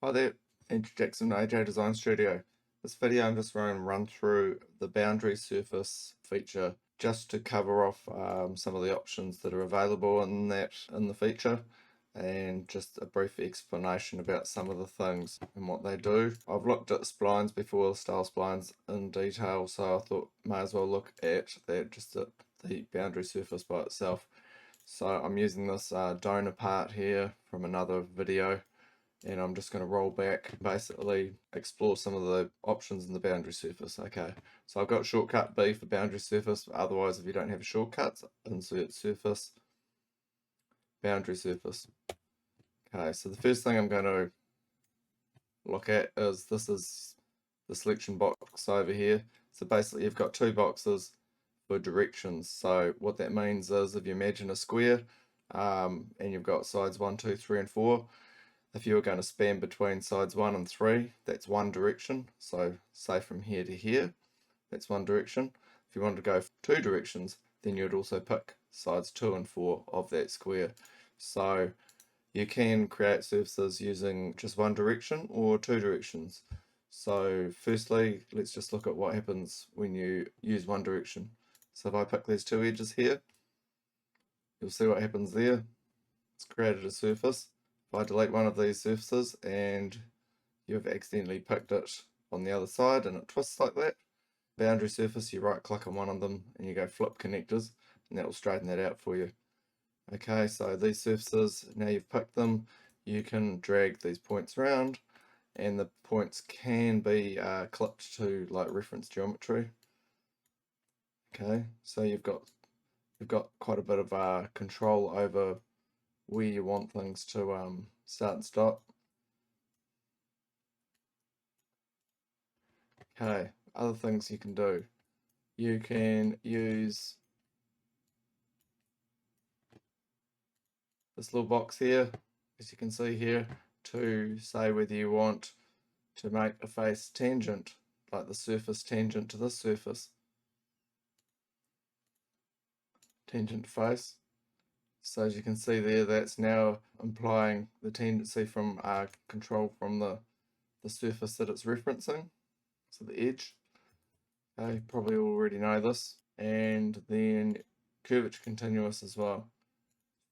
Hi there, Andrew Jackson, AJ Design Studio. This video I'm just going to run through the boundary surface feature just to cover off some of the options that are available in the feature, and just a brief explanation about some of the things and what they do. I've looked at splines before, style splines in detail, so I thought may as well look at that, just at the boundary surface by itself. So I'm using this donor part here from another video, and I'm just going to roll back, basically explore some of the options in the boundary surface. Okay, so I've got shortcut B for boundary surface. Otherwise, if you don't have shortcuts, insert surface, boundary surface. Okay, so the first thing I'm going to look at is this is the selection box over here. So basically you've got two boxes for directions. So what that means is, if you imagine a square and you've got sides 1, 2, 3 and 4, if you were going to span between sides 1 and 3, that's one direction. So say from here to here, that's one direction. If you wanted to go two directions, then you'd also pick sides 2 and 4 of that square. So you can create surfaces using just one direction or two directions. So firstly, let's just look at what happens when you use one direction. So if I pick these two edges here, you'll see what happens there. It's created a surface. If I delete one of these surfaces and you've accidentally picked it on the other side and it twists like that, boundary surface, you right click on one of them and you go flip connectors, and that will straighten that out for you. Okay, so these surfaces, now you've picked them, you can drag these points around, and the points can be clipped to like reference geometry. Okay, so you've got quite a bit of control over where you want things to start and stop. Okay, other things you can do. You can use this little box here, as you can see here, to say whether you want to make a face tangent, like the surface tangent to this surface. Tangent face. So as you can see there, that's now implying the tendency from control from the surface that it's referencing, so the edge. Okay, you probably already know this. And then curvature continuous as well.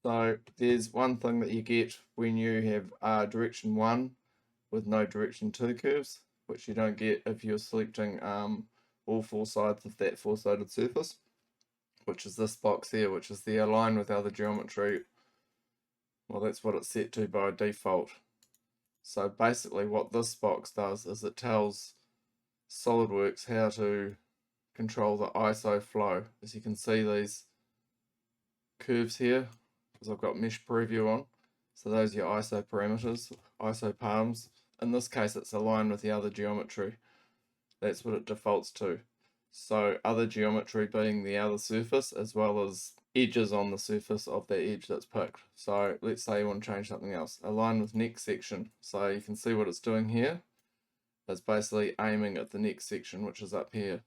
So there's one thing that you get when you have direction 1 with no direction 2 curves, which you don't get if you're selecting all four sides of that four-sided surface, which is this box here, which is the align with other geometry. Well, that's what it's set to by default. So basically what this box does is it tells Solidworks how to control the ISO flow. As you can see, these curves here, because I've got mesh preview on, so those are your ISO parameters, ISO palms. In this case, it's aligned with the other geometry. That's what it defaults to. So other geometry being the other surface, as well as edges on the surface of that edge that's picked. So let's say you want to change something else. Align with next section. So you can see what it's doing here. It's basically aiming at the next section, which is up here.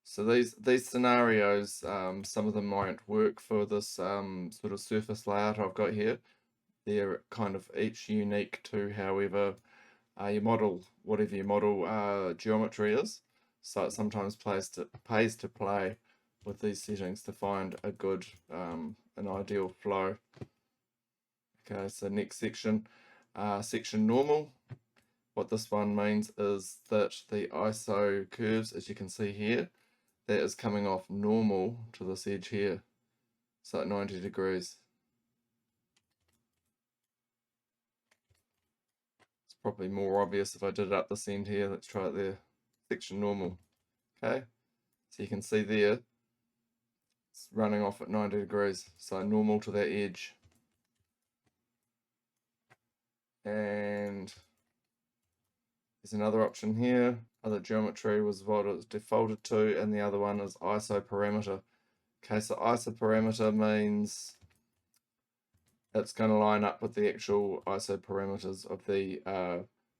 So these scenarios, some of them might work for this sort of surface layout I've got here. They're kind of each unique to however you model, whatever your model geometry is. So it sometimes pays to play with these settings to find a good, an ideal flow. Okay, so next section, section normal. What this one means is that the ISO curves, as you can see here, that is coming off normal to this edge here, so at 90 degrees. It's probably more obvious if I did it up this end here. Let's try it there. Section normal. Okay, so you can see there, it's running off at 90 degrees, so normal to that edge. And there's another option here. Other geometry was what it's defaulted to, and the other one is ISO parameter. Okay, so ISO parameter means it's going to line up with the actual ISO parameters of the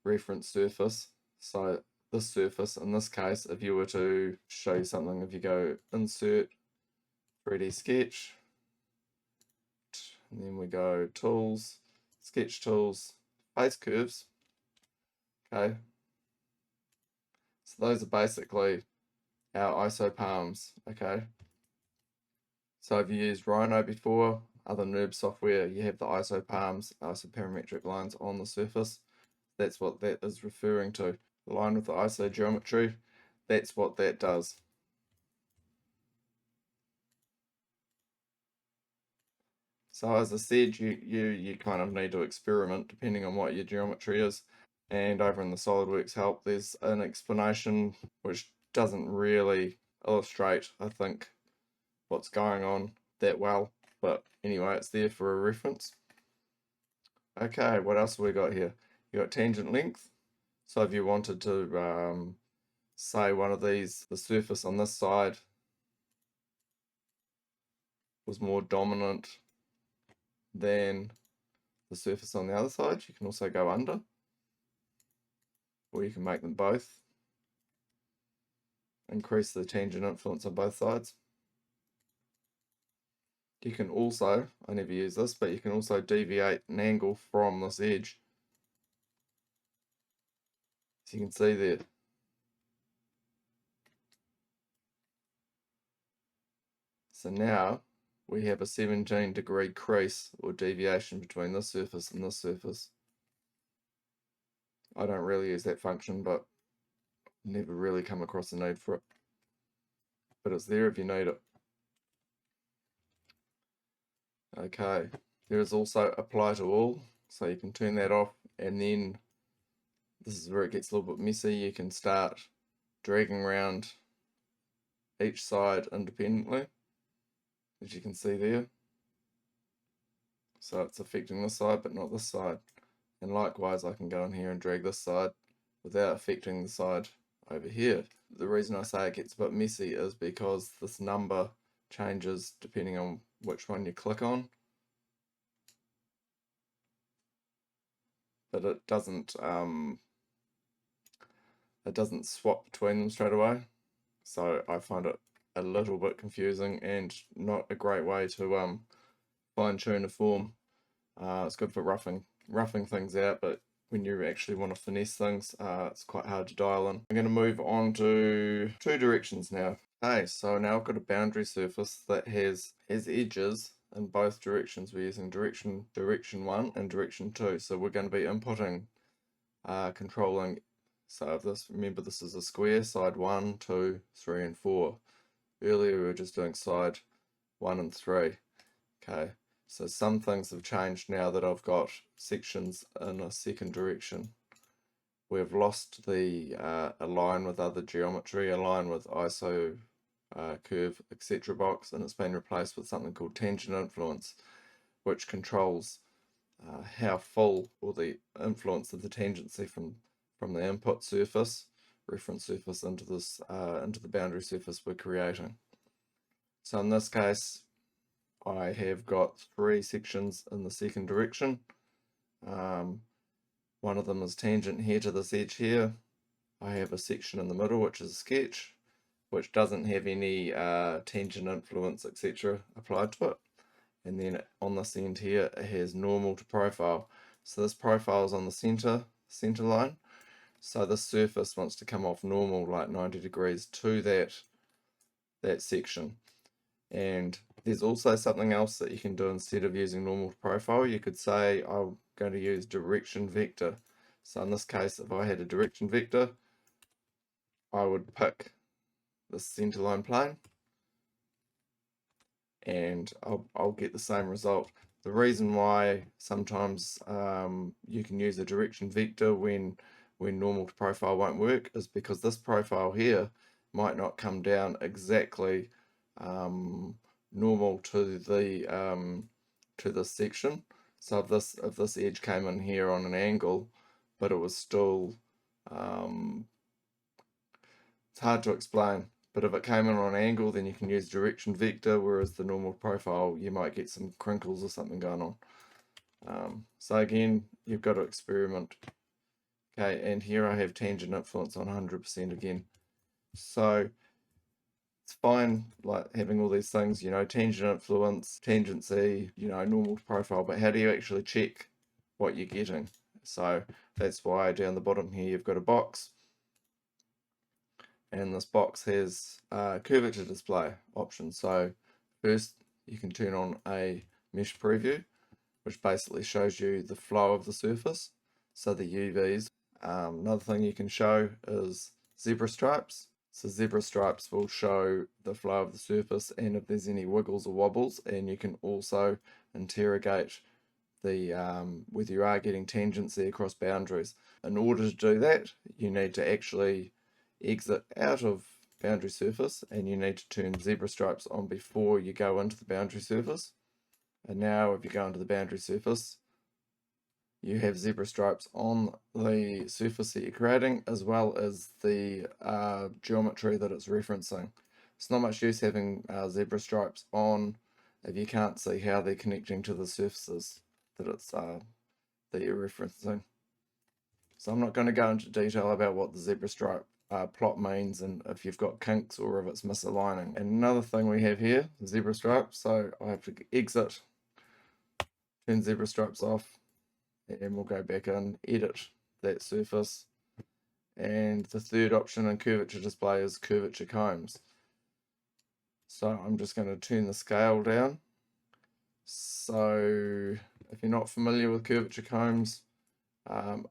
reference surface. So this surface, in this case, if you were to show you something, if you go insert 3D sketch, and then we go Tools, Sketch Tools, Face Curves. Okay, so those are basically our ISO palms. Okay, so if you used Rhino before, other NURB software, you have the ISO palms, isoparametric lines on the surface. That's what that is referring to. The line with the ISO geometry, that's what that does. So as I said, you kind of need to experiment depending on what your geometry is. And over in the Solidworks help, there's an explanation which doesn't really illustrate, I think, what's going on that well. But anyway, it's there for a reference. Okay, what else have we got here? You got tangent length. So if you wanted to say one of these, the surface on this side was more dominant than the surface on the other side, you can also go under, or you can make them both. Increase the tangent influence on both sides. You can also, I never use this, but you can also deviate an angle from this edge. As you can see there. So now we have a 17-degree crease or deviation between this surface and this surface. I don't really use that function, but never really come across a need for it. But it's there if you need it. Okay, there is also apply to all, so you can turn that off, and then this is where it gets a little bit messy. You can start dragging around each side independently, as you can see there. So it's affecting this side but not this side. And likewise, I can go in here and drag this side without affecting the side over here. The reason I say it gets a bit messy is because this number changes depending on which one you click on. But it doesn't swap between them straight away. So I find it a little bit confusing and not a great way to fine tune a form. It's good for roughing things out, but when you actually want to finesse things, it's quite hard to dial in. I'm going to move on to two directions now. Okay, so now I've got a boundary surface that has edges in both directions. We're using direction 1 and direction 2. So we're going to be inputting, controlling. So if this, remember this is a square, side 1, 2, 3, and 4. Earlier we were just doing side 1 and 3. Okay, so some things have changed now that I've got sections in a second direction. We've lost the align with other geometry, align with ISO, curve, etc. box, and it's been replaced with something called tangent influence, which controls how full, or the influence of the tangency from the input surface, reference surface, into this into the boundary surface we're creating. So in this case, I have got 3 sections in the second direction. One of them is tangent here to this edge here. I have a section in the middle which is a sketch, which doesn't have any tangent influence, etc. applied to it. And then on this end here, it has normal to profile. So this profile is on the center line. So this surface wants to come off normal, like 90 degrees to that section. And there's also something else that you can do instead of using normal to profile. You could say I'm going to use direction vector. So in this case, if I had a direction vector, I would pick the center line plane and I'll get the same result. The reason why sometimes you can use a direction vector when normal to profile won't work is because this profile here might not come down exactly normal to this section. So if this edge came in here on an angle, but it was still it's hard to explain. But if it came in on an angle, then you can use direction vector, whereas the normal profile, you might get some crinkles or something going on. So again, you've got to experiment. Okay, and here I have tangent influence on 100% again. So It's fine, like having all these things, you know, tangent influence, tangency, you know, normal to profile, but how do you actually check what you're getting? So that's why down the bottom here you've got a box, and this box has curvature display options. So first you can turn on a mesh preview, which basically shows you the flow of the surface, so the UVs. Another thing you can show is zebra stripes. So zebra stripes will show the flow of the surface and if there's any wiggles or wobbles, and you can also interrogate the whether you are getting tangency across boundaries. In order to do that, you need to actually exit out of boundary surface, and you need to turn zebra stripes on before you go into the boundary surface. And now if you go into the boundary surface, you have zebra stripes on the surface that you're creating, as well as the geometry that it's referencing. It's not much use having zebra stripes on if you can't see how they're connecting to the surfaces that it's that you're referencing. So I'm not going to go into detail about what the zebra stripe plot means and if you've got kinks or if it's misaligning. And another thing we have here, the zebra stripes. So I have to exit, turn zebra stripes off, and we'll go back and edit that surface. And the third option in curvature display is curvature combs. So I'm just going to turn the scale down. So if you're not familiar with curvature combs,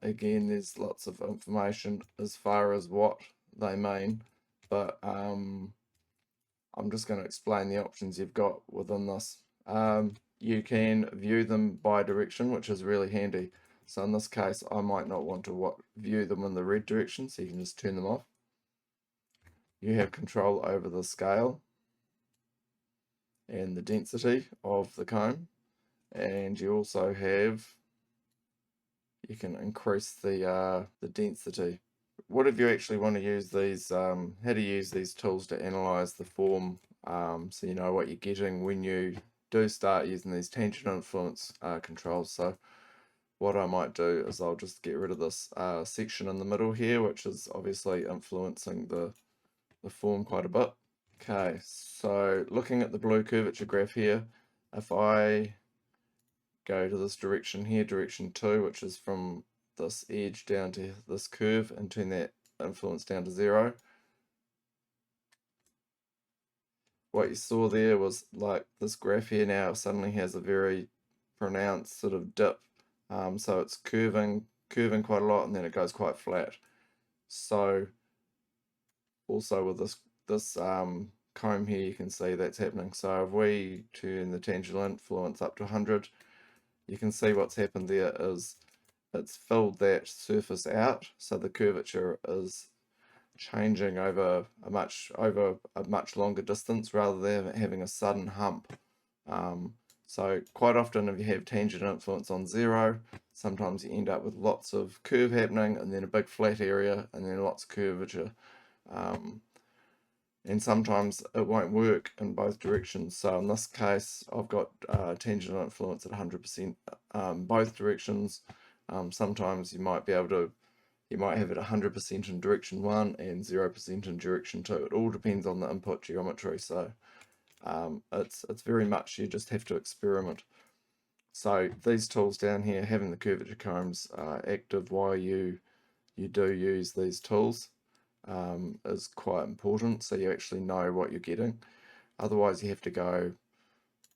again, there's lots of information as far as what they mean, but I'm just going to explain the options you've got within this. You can view them by direction, which is really handy. So in this case, I might not want to view them in the red direction, so you can just turn them off. You have control over the scale and the density of the comb, and you also have, you can increase the density. What if you actually want to use these, how to use these tools to analyze the form, so you know what you're getting when you do start using these tangent influence controls. So what I might do is I'll just get rid of this section in the middle here, which is obviously influencing the form quite a bit. Okay, so looking at the blue curvature graph here, if I go to this direction here, direction 2, which is from this edge down to this curve, and turn that influence down to 0, what you saw there was like this graph here now suddenly has a very pronounced sort of dip. So it's curving quite a lot, and then it goes quite flat. So also with this comb here, you can see that's happening. So if we turn the tangential influence up to 100, you can see what's happened there is it's filled that surface out, so the curvature is changing over a much longer distance rather than having a sudden hump. So quite often if you have tangent influence on 0, sometimes you end up with lots of curve happening and then a big flat area and then lots of curvature. And sometimes it won't work in both directions. So in this case, I've got tangent influence at 100% both directions. Sometimes you might be able to, you might have it 100% in direction 1 and 0% in direction 2. It all depends on the input geometry. So it's very much, you just have to experiment. So these tools down here, having the curvature combs active while you do use these tools is quite important, so you actually know what you're getting. Otherwise you have to go,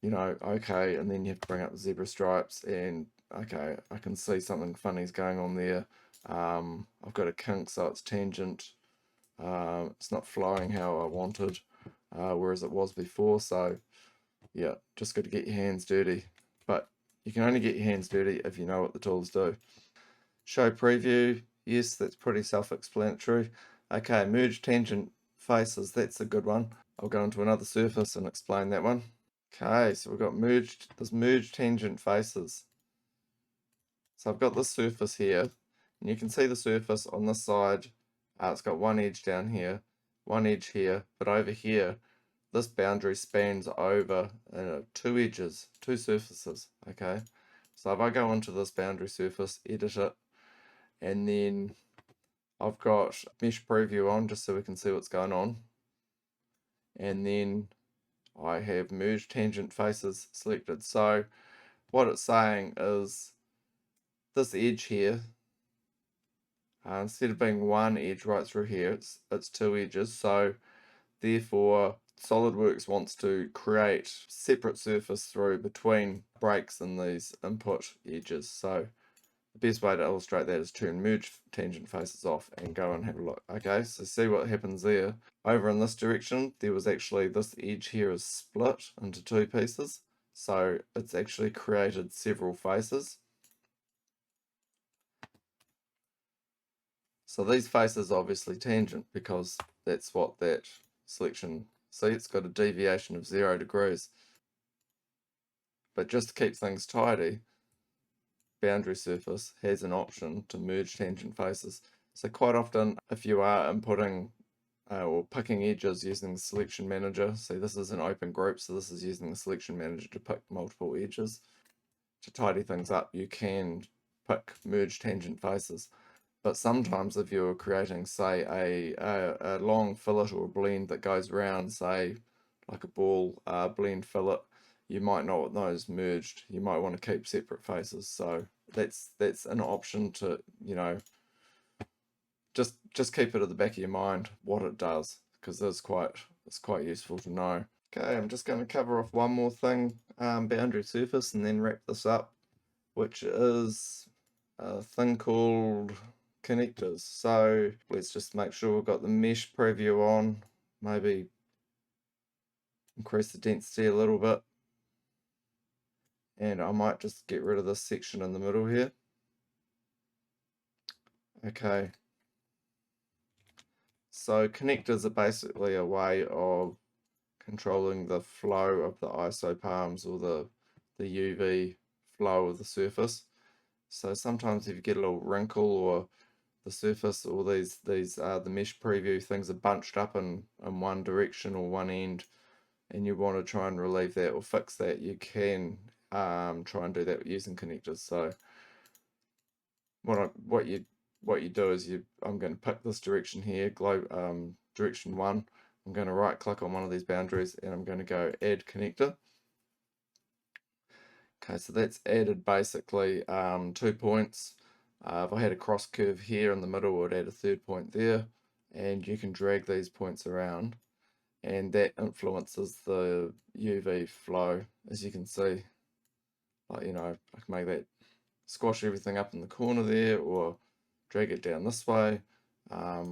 you know, okay, and then you have to bring up the zebra stripes and okay, I can see something funny's going on there. I've got a kink, so it's tangent. It's not flowing how I wanted, whereas it was before. So yeah, just got to get your hands dirty. But you can only get your hands dirty if you know what the tools do. Show preview, yes, that's pretty self-explanatory. Okay, merge tangent faces, that's a good one. I'll go into another surface and explain that one. Okay, so we've got this merged tangent faces. So I've got this surface here, and you can see the surface on this side. It's got one edge down here, one edge here, but over here, this boundary spans over two edges, two surfaces, okay? So if I go into this boundary surface, edit it, and then I've got mesh preview on just so we can see what's going on. and then I have merge tangent faces selected. So what it's saying is this edge here, instead of being one edge right through here, it's two edges. So therefore, Solidworks wants to create separate surface through between breaks in these input edges. So the best way to illustrate that is turn merge tangent faces off and go and have a look. Okay, so see what happens there. Over in this direction, there was actually this edge here is split into two pieces. So it's actually created several faces. So these faces are obviously tangent because that's what that selection, see, it's got a deviation of 0 degrees. But just to keep things tidy, boundary surface has an option to merge tangent faces. So quite often, if you are inputting or picking edges using the selection manager, see this is an open group, so this is using the selection manager to pick multiple edges. To tidy things up, you can pick merge tangent faces. But sometimes if you're creating, say, a long fillet or a blend that goes around, say, like a ball blend fillet, you might not want those merged. You might want to keep separate faces. So that's an option to, you know, just keep it at the back of your mind what it does, because it's quite useful to know. Okay, I'm just going to cover off one more thing, boundary surface, and then wrap this up, which is a thing called connectors. So let's just make sure we've got the mesh preview on, maybe increase the density a little bit, and I might just get rid of this section in the middle here. Okay, so connectors are basically a way of controlling the flow of the isopalms or the UV flow of the surface. So sometimes if you get a little wrinkle or the surface or these the mesh preview things are bunched up in one direction or one end, and you want to try and relieve that or fix that, you can try and do that using connectors. So what you do is I'm going to pick this direction here, direction 1. I'm going to right click on one of these boundaries and I'm going to go add connector. Okay, so that's added basically 2 points. If I had a cross curve here in the middle, I would add a third point there, and you can drag these points around, and that influences the UV flow, as you can see. Like, you know, I can make that squash everything up in the corner there, or drag it down this way. I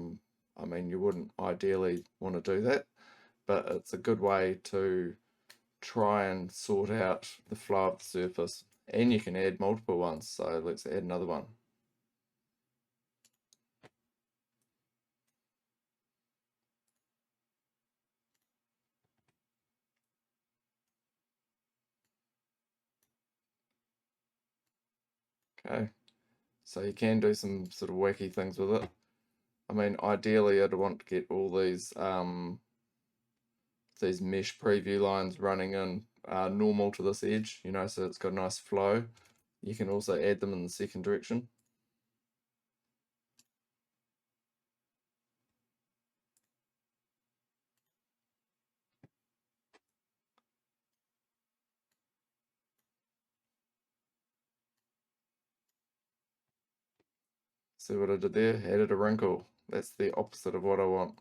mean, you wouldn't ideally want to do that, but it's a good way to try and sort out the flow of the surface. And you can add multiple ones, so let's add another one. Okay, so you can do some sort of wacky things with it. I mean, ideally I'd want to get all these mesh preview lines running in normal to this edge, you know, so it's got a nice flow. You can also add them in the second direction. See what I did there? Added a wrinkle. That's the opposite of what I want.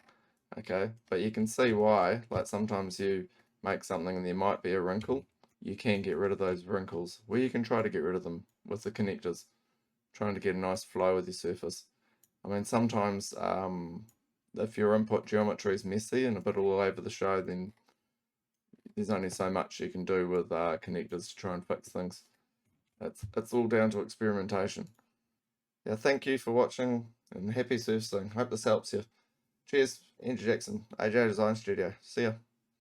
Okay, but you can see why. Like sometimes you make something and there might be a wrinkle. You can get rid of those wrinkles, or you can try to get rid of them with the connectors, trying to get a nice flow with your surface. I mean, sometimes if your input geometry is messy and a bit all over the show, then there's only so much you can do with connectors to try and fix things. It's all down to experimentation. Yeah, thank you for watching and happy surfacing. Hope this helps you. Cheers, Andrew Jackson, AJ Design Studio. See ya.